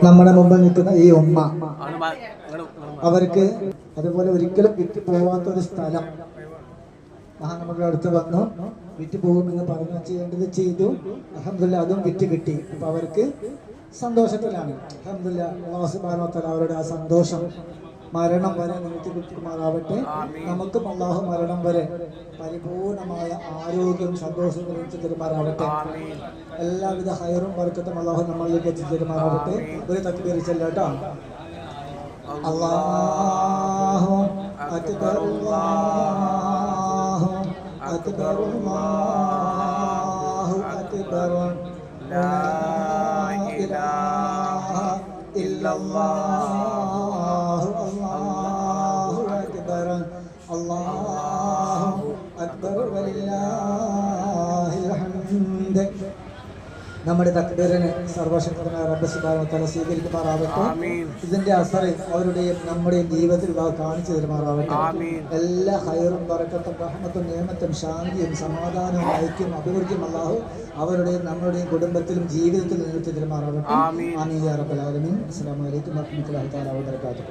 നമ്മുടെ മുമ്പിൽ നിൽക്കുന്ന ഈ ഉമ്മ, അവർക്ക് അതുപോലെ ഒരിക്കലും വിറ്റ് പോവാത്ത ഒരു സ്ഥലം നമ്മുടെ അടുത്ത് വന്നു. വിറ്റ് പോകുമെന്ന് പറഞ്ഞു ചെയ്യേണ്ടത് ചെയ്തു. അൽഹംദുലില്ലാ അതും വിറ്റ് കിട്ടി. അപ്പൊ അവർക്ക് സന്തോഷത്തിലാണ്. അൽഹംദുലില്ലാ അല്ലാഹു സുബ്ഹാനഹു വ തആല അവരുടെ ആ സന്തോഷം മരണം വരെ നീട്ടി കിട്ടുമാറാവട്ടെ. നമുക്കും അല്ലാഹു മരണം വരെ പരിപൂർണമായ ആരോഗ്യവും സന്തോഷവും നീട്ടി തരുമാറാവട്ടെ. എല്ലാവിധ ഹൈറും ബർക്കത്തും അല്ലാഹു നമ്മളിലേക്ക് എത്തിച്ചു തരുമാറാവട്ടെ. ഒരു തക്ബീർ ചൊല്ലുക. അല്ലാഹു അക്ബർ അല്ലാഹു അക്ബർ അല്ലാഹു അക്ബർ ലാ ഇലാഹ ഇല്ലല്ലാഹു അല്ലാഹു അക്ബർ അല്ലാഹു അക്ബർ വലില്ലാഹിൽ ഹംദ്. നമ്മുടെ തക്ബീറിനെ സർവശക്തനായ റബ്ബ് സുബ്ഹാനഹു വ തആല സ്വീകരിക്കുമാറാവട്ടെ. ഇതിന്റെ അസർ അവരുടെയും നമ്മുടെയും ജീവിതത്തിൽ കാണിച്ചു തരുമാറാവട്ടെ. എല്ലാ ഹൈറും ബറക്കത്തും റഹ്മത്തും നിഅമത്തും ശാന്തിയും സമാധാനവും ഐക്യവും അഭിവൃദ്ധിയും അല്ലാഹു അവരുടെയും നമ്മുടെയും കുടുംബത്തിലും ജീവിതത്തിലും നിലനിർത്തി തരുമാറാവട്ടെ. ആമീൻ യാ റബ്ബൽ ആലമീൻ. അസ്സലാമു അലൈക്കും വറഹ്മത്തുള്ളാഹി തആല വബറകാതുഹു.